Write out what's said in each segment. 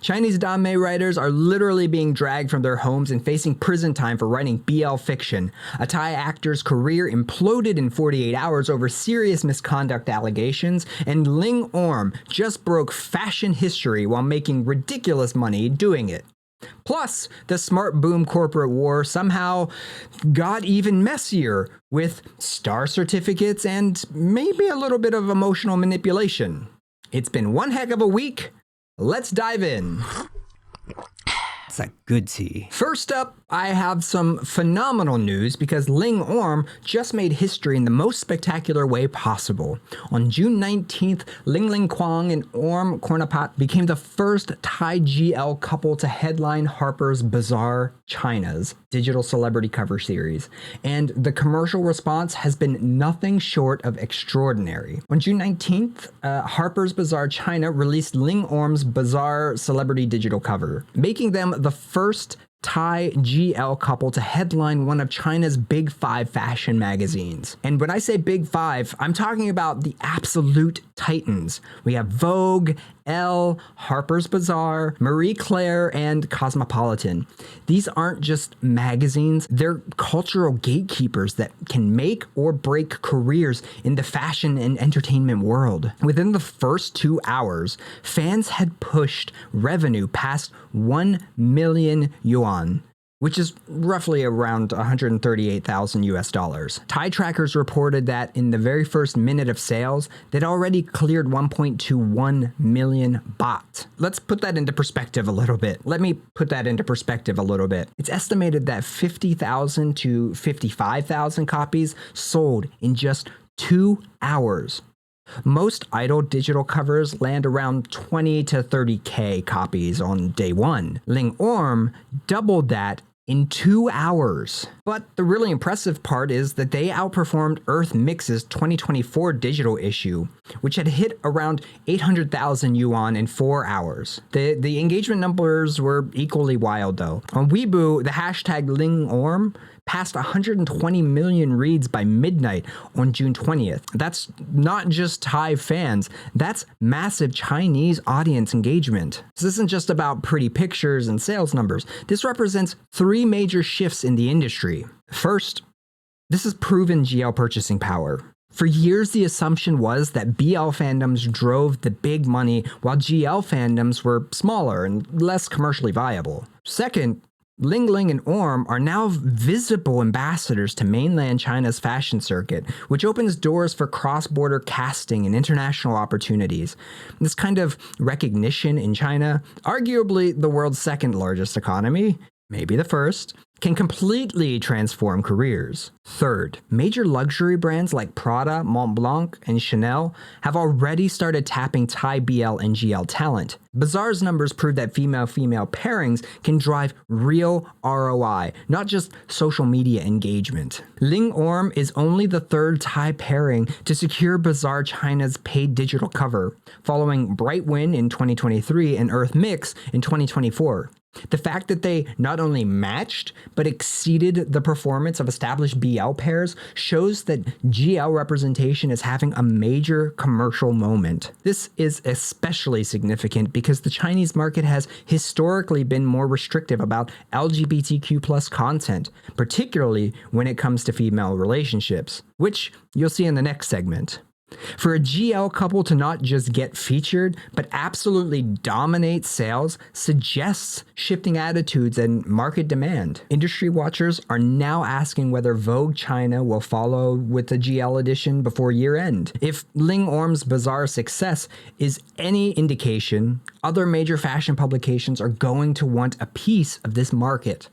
Chinese Danmei writers are literally being dragged from their homes and facing prison time for writing BL fiction. A Thai actor's career imploded in 48 hours over serious misconduct allegations, and LingOrm just broke fashion history while making ridiculous money doing it. Plus, the SmartBoom corporate war somehow got even messier with star certificates and maybe a little bit of emotional manipulation. It's been one heck of a week. Let's dive in. It's a good tea. First up, I have some phenomenal news because LingOrm just made history in the most spectacular way possible. On June 19th, Ling Kwang and Orm Kornapat became the first Thai GL couple to headline Harper's Bazaar China's digital celebrity cover series, and the commercial response has been nothing short of extraordinary. On June 19th, Harper's Bazaar China released LingOrm's Bazaar celebrity digital cover, making them the first Thai GL couple to headline one of China's Big Five fashion magazines. And when I say Big Five, I'm talking about the absolute titans. We have Vogue, Elle, Harper's Bazaar, Marie Claire, and Cosmopolitan. These aren't just magazines, they're cultural gatekeepers that can make or break careers in the fashion and entertainment world. Within the first 2 hours, fans had pushed revenue past 1 million yuan, which is roughly around 138,000 US dollars. Thai trackers reported that in the very first minute of sales, they'd already cleared 1.21 million baht. Let's put that into perspective a little bit. It's estimated that 50,000 to 55,000 copies sold in just 2 hours. Most idol digital covers land around 20 to 30k copies on day one. LingOrm doubled that in 2 hours. But the really impressive part is that they outperformed Earth Mix's 2024 digital issue, which had hit around 800,000 yuan in 4 hours. The engagement numbers were equally wild though. On Weibo, the hashtag LingOrm passed 120 million reads by midnight on June 20th. That's not just Thai fans, that's massive Chinese audience engagement. This isn't just about pretty pictures and sales numbers. This represents 3 major shifts in the industry. First, this is proven GL purchasing power. For years, the assumption was that BL fandoms drove the big money while GL fandoms were smaller and less commercially viable. Second, Ling and Orm are now visible ambassadors to mainland China's fashion circuit, which opens doors for cross-border casting and international opportunities. This kind of recognition in China, arguably the world's second largest economy, maybe the first, can completely transform careers. Third, major luxury brands like Prada, Montblanc, and Chanel have already started tapping Thai BL and GL talent. Bazaar's numbers prove that female-female pairings can drive real ROI, not just social media engagement. LingOrm is only the 3rd Thai pairing to secure Bazaar China's paid digital cover, following Brightwin in 2023 and Earth Mix in 2024. The fact that they not only matched, but exceeded the performance of established BL pairs shows that GL representation is having a major commercial moment. This is especially significant because the Chinese market has historically been more restrictive about LGBTQ+ content, particularly when it comes to female relationships, which you'll see in the next segment. For a GL couple to not just get featured, but absolutely dominate sales suggests shifting attitudes and market demand. Industry watchers are now asking whether Vogue China will follow with the GL edition before year end. If LingOrm's Bazaar success is any indication, other major fashion publications are going to want a piece of this market.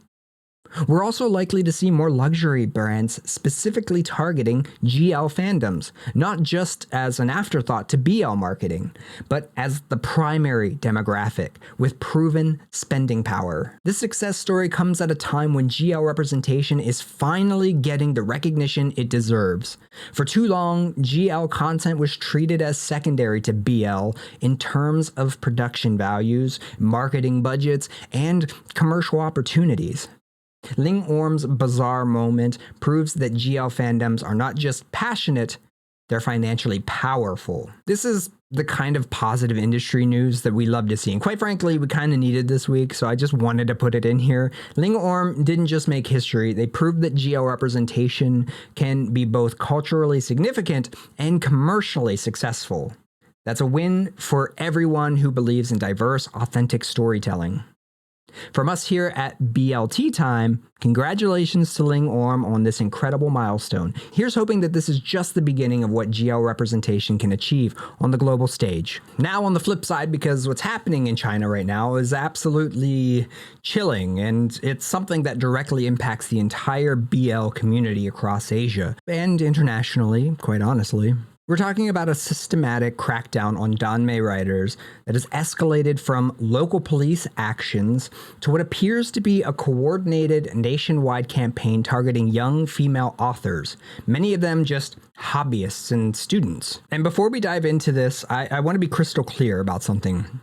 We're also likely to see more luxury brands specifically targeting GL fandoms, not just as an afterthought to BL marketing, but as the primary demographic with proven spending power. This success story comes at a time when GL representation is finally getting the recognition it deserves. For too long, GL content was treated as secondary to BL in terms of production values, marketing budgets, and commercial opportunities. LingOrm's Bazaar moment proves that GL fandoms are not just passionate, they're financially powerful. This is the kind of positive industry news that we love to see. And quite frankly, we kind of needed this week, so I just wanted to put it in here. LingOrm didn't just make history, they proved that GL representation can be both culturally significant and commercially successful. That's a win for everyone who believes in diverse, authentic storytelling. From us here at BLT Time, congratulations to LingOrm on this incredible milestone. Here's hoping that this is just the beginning of what GL representation can achieve on the global stage. Now on the flip side, because what's happening in China right now is absolutely chilling, and it's something that directly impacts the entire BL community across Asia, and internationally, quite honestly. We're talking about a systematic crackdown on Danmei writers that has escalated from local police actions to what appears to be a coordinated nationwide campaign targeting young female authors, many of them just hobbyists and students. And before we dive into this, I want to be crystal clear about something.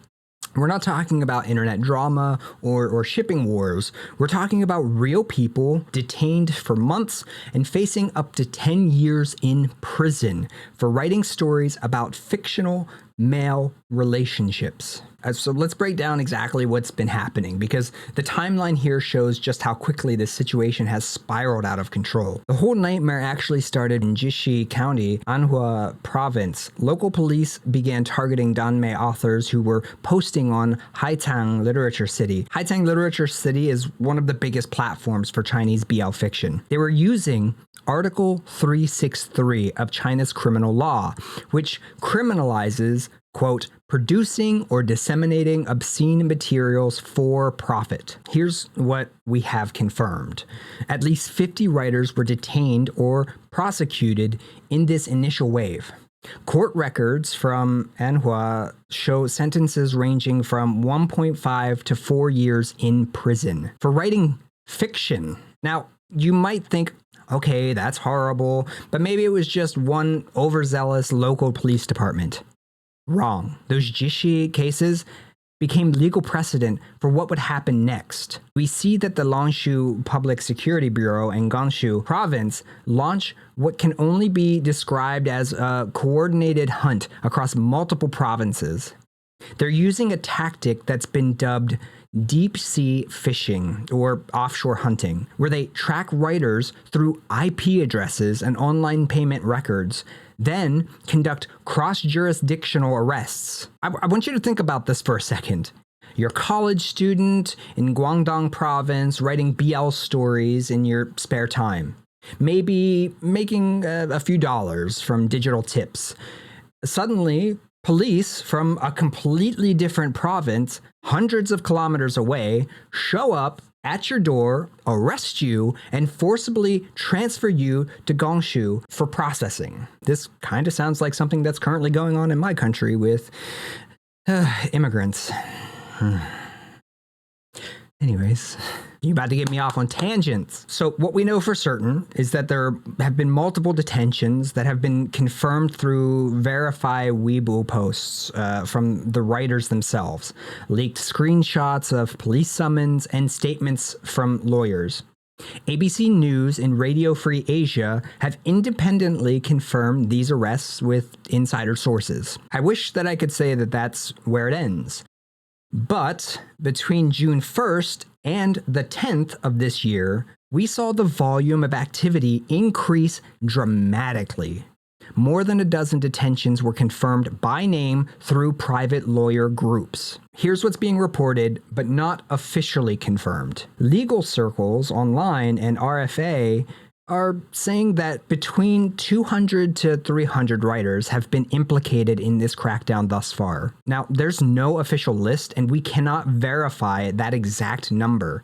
We're not talking about internet drama or shipping wars. We're talking about real people detained for months and facing up to 10 years in prison for writing stories about fictional male relationships. So let's break down exactly what's been happening, because the timeline here shows just how quickly this situation has spiraled out of control. The whole nightmare actually started in Jishi County, Anhui Province. Local police began targeting Danmei authors who were posting on Haitang Literature City. Haitang Literature City is one of the biggest platforms for Chinese BL fiction. They were using Article 363 of China's criminal law, which criminalizes, quote, producing or disseminating obscene materials for profit. Here's what we have confirmed. At least 50 writers were detained or prosecuted in this initial wave. Court records from Anhui show sentences ranging from 1.5 to 4 years in prison for writing fiction. Now, you might think, okay, that's horrible, but maybe it was just one overzealous local police department. Wrong. Those Jishi cases became legal precedent for what would happen next. We see that the Longshu Public Security Bureau and Gangshu Province launch what can only be described as a coordinated hunt across multiple provinces. They're using a tactic that's been dubbed deep sea fishing or offshore hunting, where they track writers through IP addresses and online payment records, then conduct cross-jurisdictional arrests. I want you to think about this for a second. You're a college student in Guangdong province writing BL stories in your spare time, maybe making a few dollars from digital tips. Suddenly, police from a completely different province, hundreds of kilometers away, show up at your door, arrest you, and forcibly transfer you to Gangshu for processing. This kind of sounds like something that's currently going on in my country with immigrants. Anyways, you're about to get me off on tangents. So what we know for certain is that there have been multiple detentions that have been confirmed through Verify Weibo posts from the writers themselves, leaked screenshots of police summons, and statements from lawyers. ABC News and Radio Free Asia have independently confirmed these arrests with insider sources. I wish that I could say that that's where it ends. But between June 1st and the 10th of this year, we saw the volume of activity increase dramatically. More than a dozen detentions were confirmed by name through private lawyer groups. Here's what's being reported, but not officially confirmed. Legal circles online and RFA are saying that between 200 to 300 writers have been implicated in this crackdown thus far. Now, there's no official list, and we cannot verify that exact number,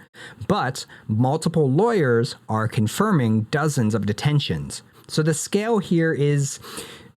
but multiple lawyers are confirming dozens of detentions. So the scale here is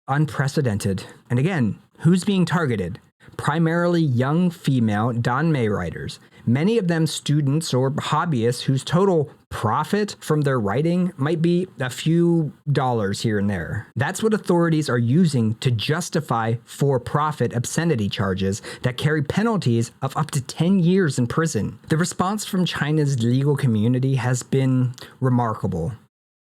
unprecedented. And again, who's being targeted? Primarily young female Danmei writers, many of them students or hobbyists whose total profit from their writing might be a few dollars here and there. That's what authorities are using to justify for-profit obscenity charges that carry penalties of up to 10 years in prison. The response from China's legal community has been remarkable.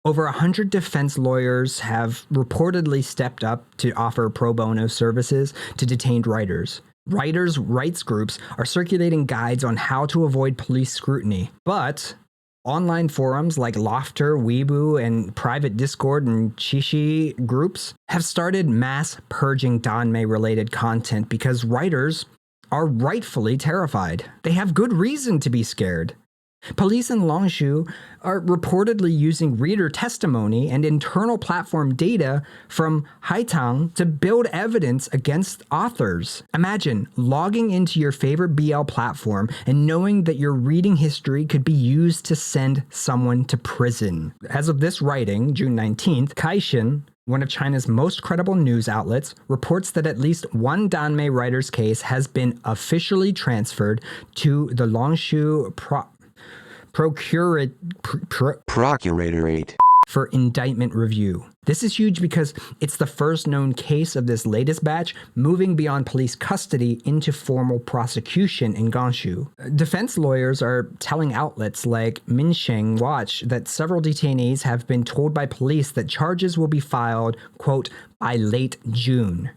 Over 100 defense lawyers have reportedly stepped up to offer pro bono services to detained writers. Writers' rights groups are circulating guides on how to avoid police scrutiny, but online forums like Lofter, Weibo, and private Discord and Chishi groups have started mass purging Danmei-related content because writers are rightfully terrified. They have good reason to be scared. Police in Longshu are reportedly using reader testimony and internal platform data from Haitang to build evidence against authors. Imagine logging into your favorite BL platform and knowing that your reading history could be used to send someone to prison. As of this writing, June 19th, Caixin, one of China's most credible news outlets, reports that at least one Danmei writer's case has been officially transferred to the Longshu Procuratorate for indictment review. This is huge because it's the first known case of this latest batch moving beyond police custody into formal prosecution in Ganshu. Defense lawyers are telling outlets like Minsheng Watch that several detainees have been told by police that charges will be filed, quote, by late June.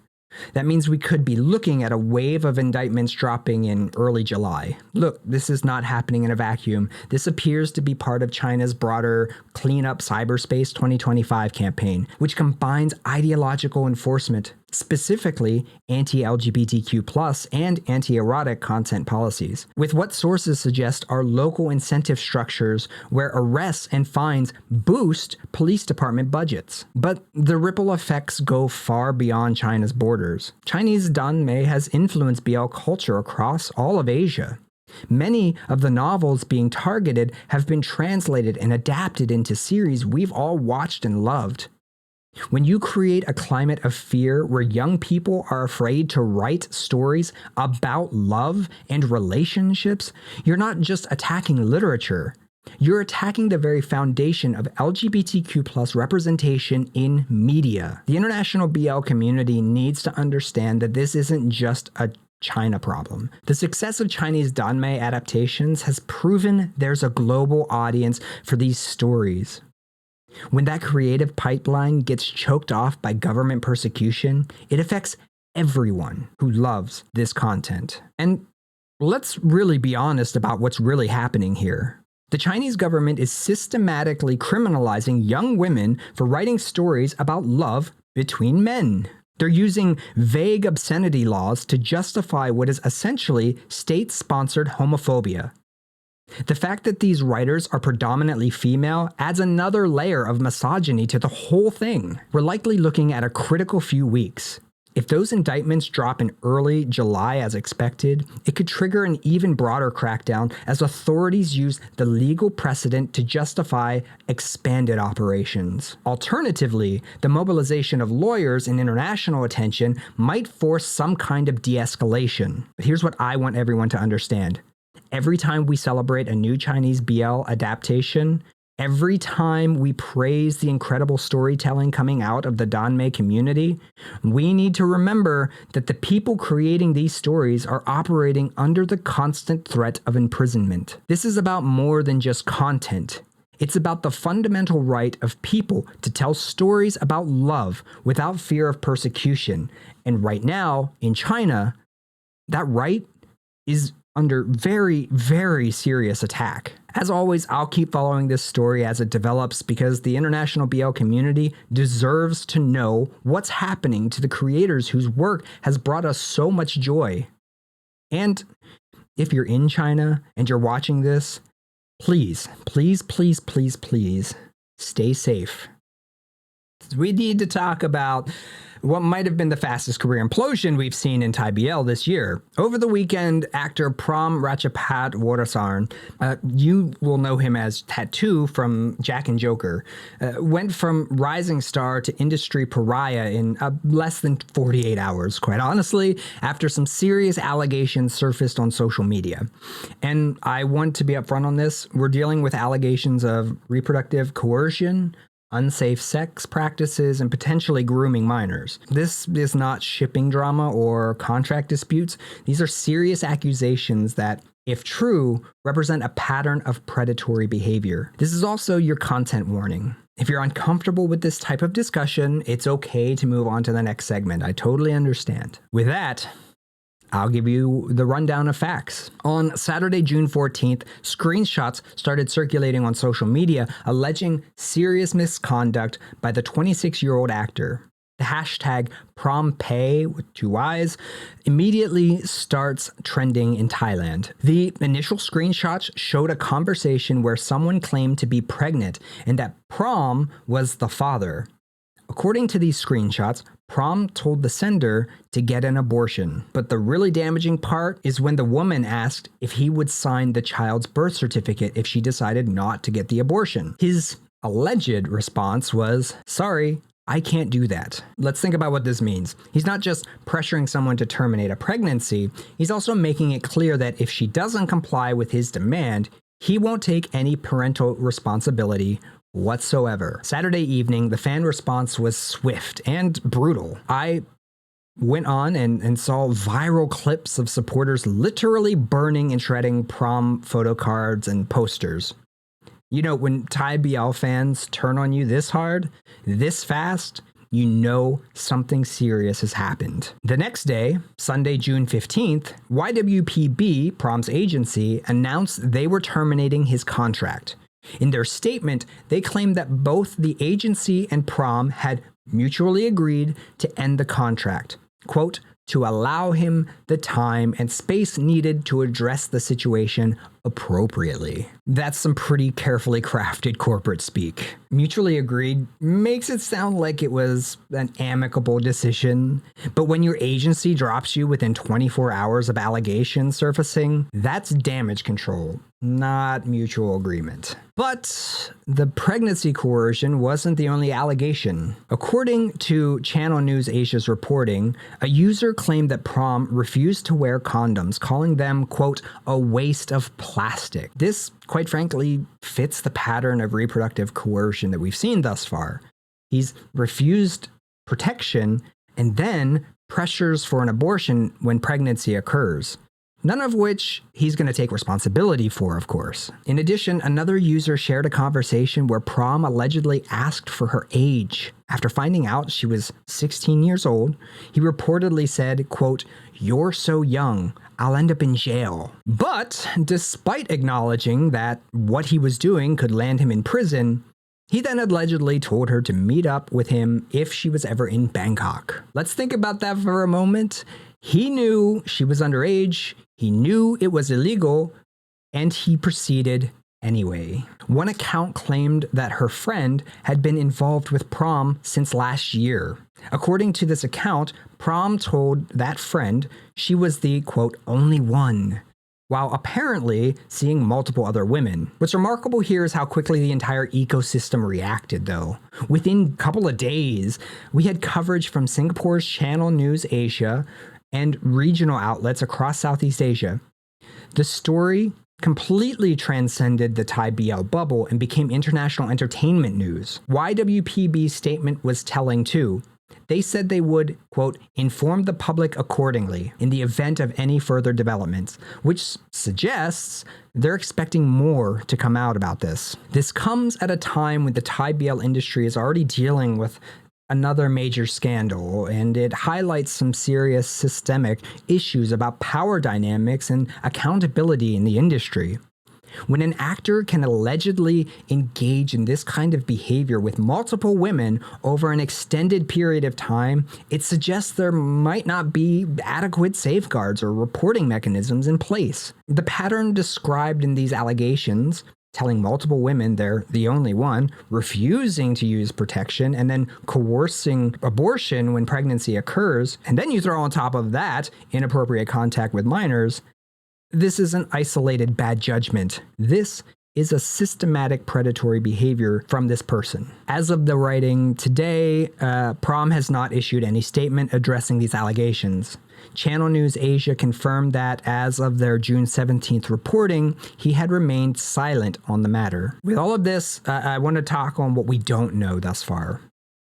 That means we could be looking at a wave of indictments dropping in early July. Look, this is not happening in a vacuum. This appears to be part of China's broader Clean Up Cyberspace 2025 campaign, which combines ideological enforcement, specifically anti-LGBTQ+ and anti-erotic content policies, with what sources suggest are local incentive structures where arrests and fines boost police department budgets. But the ripple effects go far beyond China's borders. Chinese Danmei has influenced BL culture across all of Asia. Many of the novels being targeted have been translated and adapted into series we've all watched and loved. When you create a climate of fear where young people are afraid to write stories about love and relationships, you're not just attacking literature. You're attacking the very foundation of LGBTQ+ representation in media. The international BL community needs to understand that this isn't just a China problem. The success of Chinese Danmei adaptations has proven there's a global audience for these stories. When that creative pipeline gets choked off by government persecution, it affects everyone who loves this content. And let's really be honest about what's really happening here. The Chinese government is systematically criminalizing young women for writing stories about love between men. They're using vague obscenity laws to justify what is essentially state-sponsored homophobia. The fact that these writers are predominantly female adds another layer of misogyny to the whole thing. We're likely looking at a critical few weeks. If those indictments drop in early July as expected, it could trigger an even broader crackdown as authorities use the legal precedent to justify expanded operations. Alternatively, the mobilization of lawyers and international attention might force some kind of de-escalation. But here's what I want everyone to understand. Every time we celebrate a new Chinese BL adaptation, every time we praise the incredible storytelling coming out of the Danmei community, we need to remember that the people creating these stories are operating under the constant threat of imprisonment. This is about more than just content. It's about the fundamental right of people to tell stories about love without fear of persecution. And right now, in China, that right is under very, very serious attack. As always, I'll keep following this story as it develops because the international BL community deserves to know what's happening to the creators whose work has brought us so much joy. And if you're in China and you're watching this, please, please, please, please, please stay safe. We need to talk about what might have been the fastest career implosion we've seen in Thai BL this year. Over the weekend, actor Prom Ratchaphat Wardasarn, you will know him as Tattoo from Jack and Joker, went from rising star to industry pariah in less than 48 hours, quite honestly, after some serious allegations surfaced on social media. And I want to be upfront on this. We're dealing with allegations of reproductive coercion, unsafe sex practices, and potentially grooming minors. This is not shipping drama or contract disputes. These are serious accusations that, if true, represent a pattern of predatory behavior. This is also your content warning. If you're uncomfortable with this type of discussion, it's okay to move on to the next segment. I totally understand. With that, I'll give you the rundown of facts. On Saturday, June 14th, screenshots started circulating on social media alleging serious misconduct by the 26-year-old actor. The hashtag PromPay with 2 Y's immediately starts trending in Thailand. The initial screenshots showed a conversation where someone claimed to be pregnant and that Prom was the father. According to these screenshots, Prom told the sender to get an abortion. But the really damaging part is when the woman asked if he would sign the child's birth certificate if she decided not to get the abortion. His alleged response was, "Sorry, I can't do that." Let's think about what this means. He's not just pressuring someone to terminate a pregnancy, he's also making it clear that if she doesn't comply with his demand, he won't take any parental responsibility whatsoever. Saturday evening, the fan response was swift and brutal. I went on and saw viral clips of supporters literally burning and shredding Prom photo cards and posters. You know, when Thai BL fans turn on you this hard, this fast, you know something serious has happened. The next day, Sunday, June 15th, YWPB, Prom's agency, announced they were terminating his contract. In their statement, they claimed that both the agency and Prom had mutually agreed to end the contract, quote, to allow him the time and space needed to address the situation appropriately. That's some pretty carefully crafted corporate speak. Mutually agreed makes it sound like it was an amicable decision, but when your agency drops you within 24 hours of allegations surfacing, that's damage control, not mutual agreement. But the pregnancy coercion wasn't the only allegation. According to Channel News Asia's reporting, a user claimed that Prom refused to wear condoms, calling them, quote, a waste of plastic. This, quite frankly, fits the pattern of reproductive coercion that we've seen thus far. He's refused protection and then pressures for an abortion when pregnancy occurs. None of which he's going to take responsibility for, of course. In addition, another user shared a conversation where Prom allegedly asked for her age. After finding out she was 16 years old, he reportedly said, quote, "You're so young, I'll end up in jail." But despite acknowledging that what he was doing could land him in prison, he then allegedly told her to meet up with him if she was ever in Bangkok. Let's think about that for a moment. He knew she was underage, he knew it was illegal, and he proceeded anyway. One account claimed that her friend had been involved with Prom since last year. According to this account, Prom told that friend she was the, quote, only one, while apparently seeing multiple other women. What's remarkable here is how quickly the entire ecosystem reacted, though. Within a couple of days, we had coverage from Singapore's Channel News Asia and regional outlets across Southeast Asia. The story completely transcended the Thai BL bubble and became international entertainment news. YWPB's statement was telling too. They said they would, quote, inform the public accordingly in the event of any further developments, which suggests they're expecting more to come out about this. This comes at a time when the Thai BL industry is already dealing with another major scandal, and it highlights some serious systemic issues about power dynamics and accountability in the industry. When an actor can allegedly engage in this kind of behavior with multiple women over an extended period of time, it suggests there might not be adequate safeguards or reporting mechanisms in place. The pattern described in these allegations, telling multiple women they're the only one, refusing to use protection, and then coercing abortion when pregnancy occurs, and then you throw on top of that inappropriate contact with minors, this isn't isolated bad judgment. This is a systematic predatory behavior from this person. As of the writing today, Prom has not issued any statement addressing these allegations. Channel News Asia confirmed that as of their June 17th reporting, he had remained silent on the matter. With all of this, I want to talk on what we don't know thus far.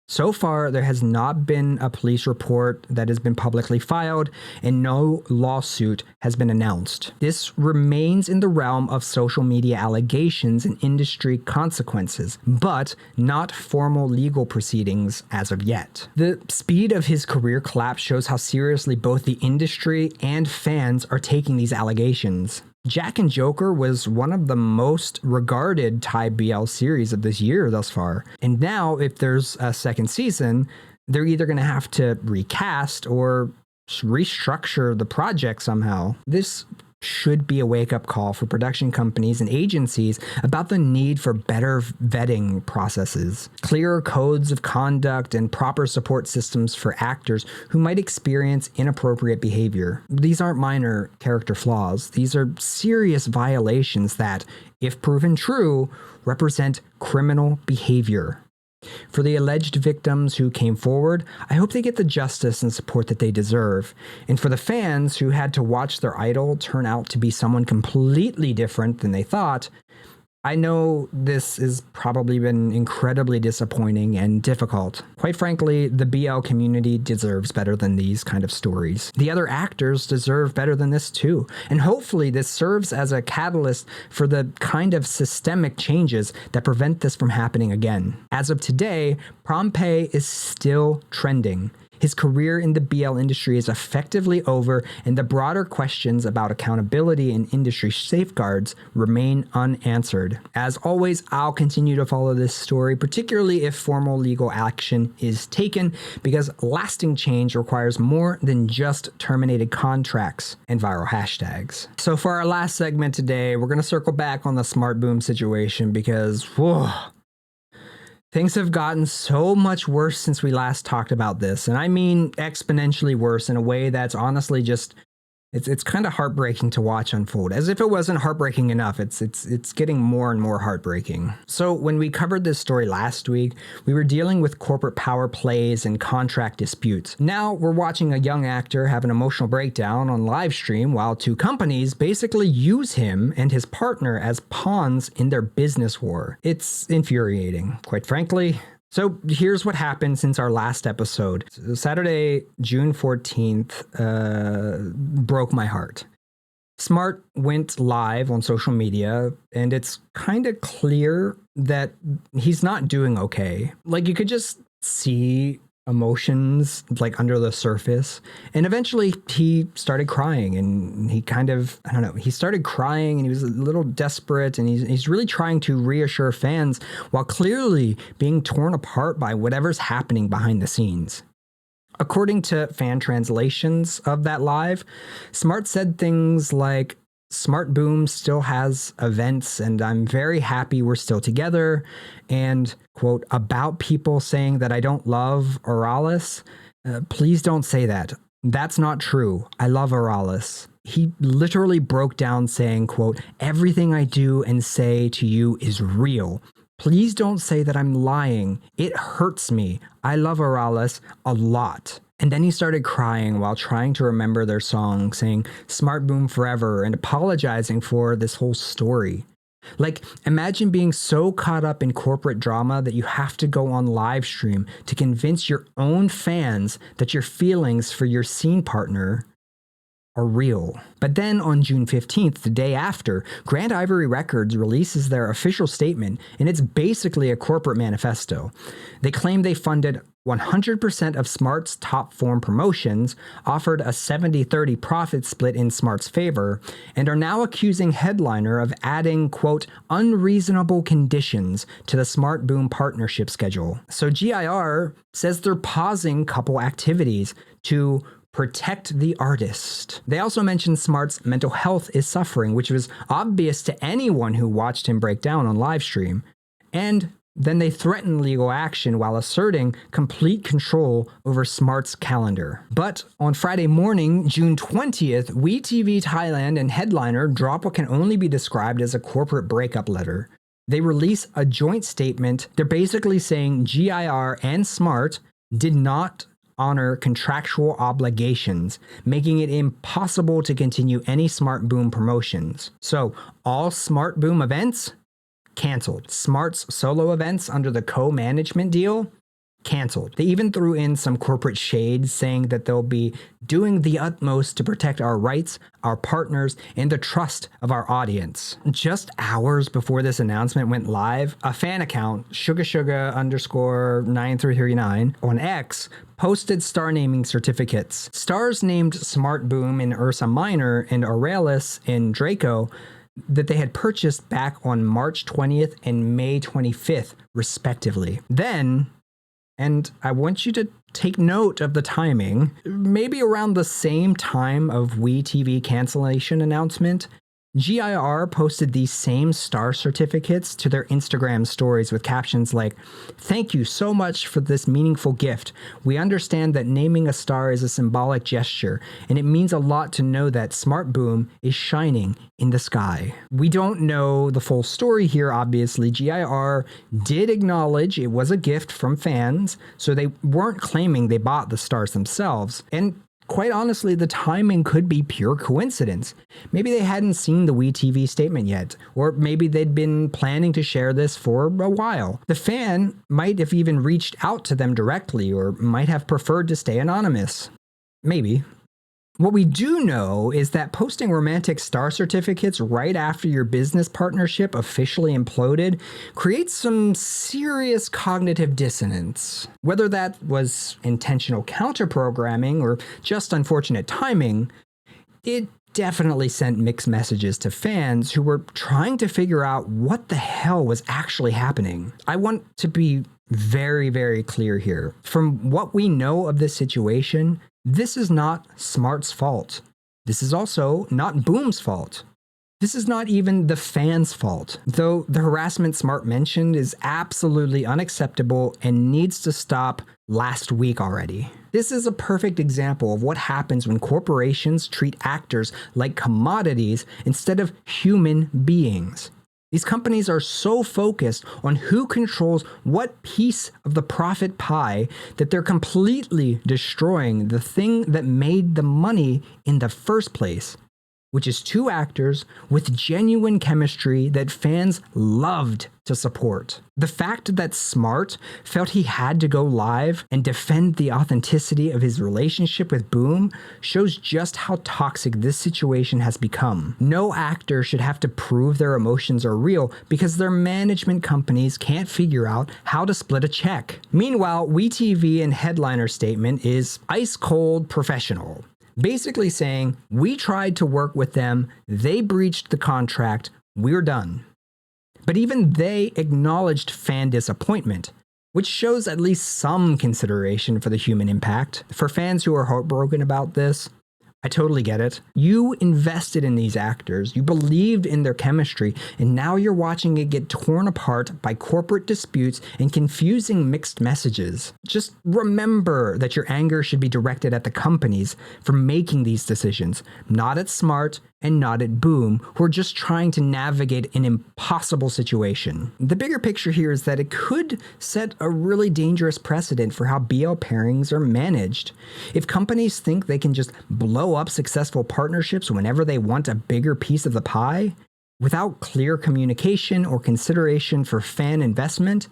So far, there has not been a police report that has been publicly filed, and no lawsuit has been announced. This remains in the realm of social media allegations and industry consequences, but not formal legal proceedings as of yet. The speed of his career collapse shows how seriously both the industry and fans are taking these allegations. Jack and Joker was one of the most regarded Thai BL series of this year thus far. And now, if there's a second season, they're either going to have to recast or restructure the project somehow. This should be a wake-up call for production companies and agencies about the need for better vetting processes, clearer codes of conduct, and proper support systems for actors who might experience inappropriate behavior. These aren't minor character flaws. These are serious violations that, if proven true, represent criminal behavior. For the alleged victims who came forward, I hope they get the justice and support that they deserve. And for the fans who had to watch their idol turn out to be someone completely different than they thought, I know this has probably been incredibly disappointing and difficult. Quite frankly, the BL community deserves better than these kind of stories. The other actors deserve better than this too. And hopefully this serves as a catalyst for the kind of systemic changes that prevent this from happening again. As of today, Prom is still trending. His career in the BL industry is effectively over, and the broader questions about accountability and industry safeguards remain unanswered. As always, I'll continue to follow this story, particularly if formal legal action is taken, because lasting change requires more than just terminated contracts and viral hashtags. So for our last segment today, we're going to circle back on the SmartBoom situation because, whoa, things have gotten so much worse since we last talked about this, and I mean exponentially worse in a way that's honestly just, it's kind of heartbreaking to watch unfold. As if it wasn't heartbreaking enough, it's getting more and more heartbreaking. So when we covered this story last week, we were dealing with corporate power plays and contract disputes. Now we're watching a young actor have an emotional breakdown on live stream while two companies basically use him and his partner as pawns in their business war. It's infuriating, quite frankly. So here's what happened since our last episode. Saturday, June 14th, broke my heart. Smart went live on social media, and it's kind of clear that he's not doing okay. Like, you could just see emotions like under the surface, and eventually he started crying, and he kind of, I don't know, he started crying and he was a little desperate, and he's really trying to reassure fans while clearly being torn apart by whatever's happening behind the scenes. According to fan translations of that live, Smart said things like, SmartBoom still has events, and I'm very happy we're still together. And, quote, about people saying that I don't love Oralis, please don't say that. That's not true. I love Oralis. He literally broke down saying, quote, everything I do and say to you is real. Please don't say that I'm lying. It hurts me. I love Oralis a lot. And then he started crying while trying to remember their song, saying SmartBoom forever and apologizing for this whole story. Like, imagine being so caught up in corporate drama that you have to go on live stream to convince your own fans that your feelings for your scene partner are real. But then on June 15th, the day after, Grand Ivory Records releases their official statement, and it's basically a corporate manifesto. They claim they funded 100% of Smart's top form promotions, offered a 70-30 profit split in Smart's favor, and are now accusing Headliner of adding, quote, unreasonable conditions to the SmartBoom partnership schedule. So GIR says they're pausing couple activities to protect the artist. They also mentioned Smart's mental health is suffering, which was obvious to anyone who watched him break down on livestream. And then they threatened legal action while asserting complete control over Smart's calendar. But on Friday morning, June 20th, WeTV Thailand and Headliner drop what can only be described as a corporate breakup letter. They release a joint statement. They're basically saying GIR and Smart did not honor contractual obligations, making it impossible to continue any SmartBoom promotions. So all SmartBoom events canceled. Smart's solo events under the co-management deal canceled. They even threw in some corporate shade saying that they'll be doing the utmost to protect our rights, our partners, and the trust of our audience. Just hours before this announcement went live, a fan account, suga__9339 on X, posted star naming certificates. Stars named SmartBoom in Ursa Minor and Aurelius in Draco that they had purchased back on March 20th and May 25th, respectively. Then, and I want you to take note of the timing, maybe around the same time of WeTV cancellation announcement, GIR posted these same star certificates to their Instagram stories with captions like, "Thank you so much for this meaningful gift. We understand that naming a star is a symbolic gesture, and it means a lot to know that SmartBoom is shining in the sky." We don't know the full story here, obviously. GIR did acknowledge it was a gift from fans, so they weren't claiming they bought the stars themselves. And quite honestly, the timing could be pure coincidence. Maybe they hadn't seen the WeTV statement yet, or maybe they'd been planning to share this for a while. The fan might have even reached out to them directly, or might have preferred to stay anonymous. Maybe. What we do know is that posting romantic star certificates right after your business partnership officially imploded creates some serious cognitive dissonance. Whether that was intentional counter-programming or just unfortunate timing, it definitely sent mixed messages to fans who were trying to figure out what the hell was actually happening. I want to be very, very clear here. From what we know of this situation, this is not Smart's fault. This is also not Boom's fault. This is not even the fans' fault, though the harassment Smart mentioned is absolutely unacceptable and needs to stop last week already. This is a perfect example of what happens when corporations treat actors like commodities instead of human beings. These companies are so focused on who controls what piece of the profit pie that they're completely destroying the thing that made the money in the first place, which is two actors with genuine chemistry that fans loved to support. The fact that Smart felt he had to go live and defend the authenticity of his relationship with Boom shows just how toxic this situation has become. No actor should have to prove their emotions are real because their management companies can't figure out how to split a check. Meanwhile, WeTV in headliner statement is ice cold professional, basically saying, "We tried to work with them, they breached the contract, we're done." But even they acknowledged fan disappointment, which shows at least some consideration for the human impact. For fans who are heartbroken about this, I totally get it. You invested in these actors, you believed in their chemistry, and now you're watching it get torn apart by corporate disputes and confusing mixed messages. Just remember that your anger should be directed at the companies for making these decisions, not at Smart and not at Boom, who are just trying to navigate an impossible situation. The bigger picture here is that it could set a really dangerous precedent for how BL pairings are managed. If companies think they can just blow up successful partnerships whenever they want a bigger piece of the pie, without clear communication or consideration for fan investment,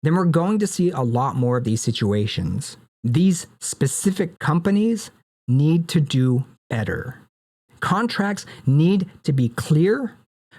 then we're going to see a lot more of these situations. These specific companies need to do better. Contracts need to be clear,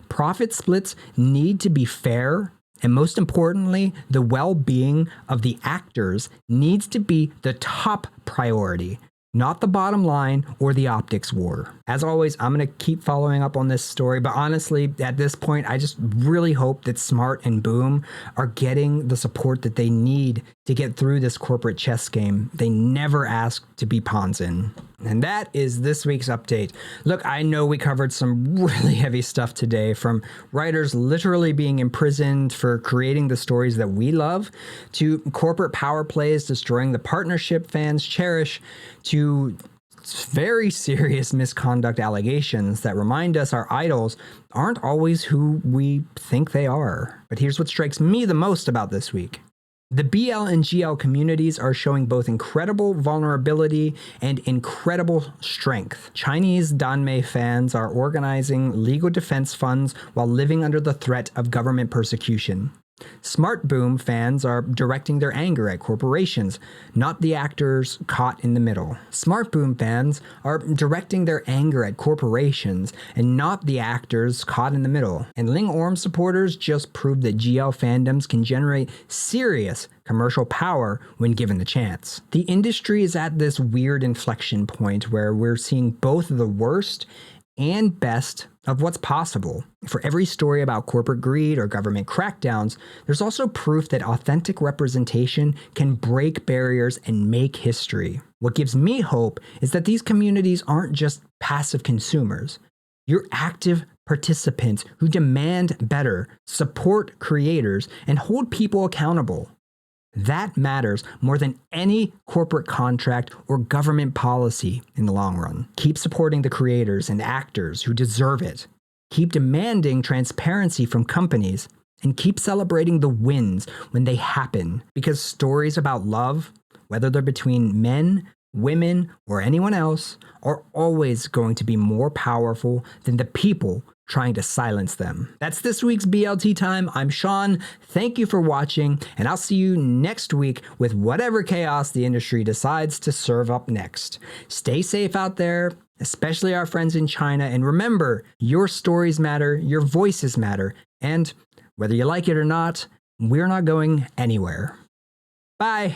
profit splits need to be fair, and most importantly, the well-being of the actors needs to be the top priority, not the bottom line or the optics war. As always, I'm going to keep following up on this story, but honestly, at this point, I just really hope that Smart and Boom are getting the support that they need to get through this corporate chess game they never asked to be pawns in. And that is this week's update. Look, I know we covered some really heavy stuff today, from writers literally being imprisoned for creating the stories that we love, to corporate power plays destroying the partnership fans cherish, to very serious misconduct allegations that remind us our idols aren't always who we think they are. But here's what strikes me the most about this week. The BL and GL communities are showing both incredible vulnerability and incredible strength. Chinese Danmei fans are organizing legal defense funds while living under the threat of government persecution. SmartBoom fans are directing their anger at corporations, not the actors caught in the middle. SmartBoom fans are directing their anger at corporations and not the actors caught in the middle. And LingOrm supporters just proved that GL fandoms can generate serious commercial power when given the chance. The industry is at this weird inflection point where we're seeing both the worst and best of what's possible. For every story about corporate greed or government crackdowns, there's also proof that authentic representation can break barriers and make history. What gives me hope is that these communities aren't just passive consumers. You're active participants who demand better, support creators, and hold people accountable. That matters more than any corporate contract or government policy in the long run. Keep supporting the creators and actors who deserve it. Keep demanding transparency from companies, and keep celebrating the wins when they happen, because stories about love, whether they're between men, women, or anyone else, are always going to be more powerful than the people trying to silence them. That's this week's BLT Time. I'm Sean. Thank you for watching, and I'll see you next week with whatever chaos the industry decides to serve up next. Stay safe out there, especially our friends in China, and remember, your stories matter, your voices matter, and whether you like it or not, we're not going anywhere. Bye.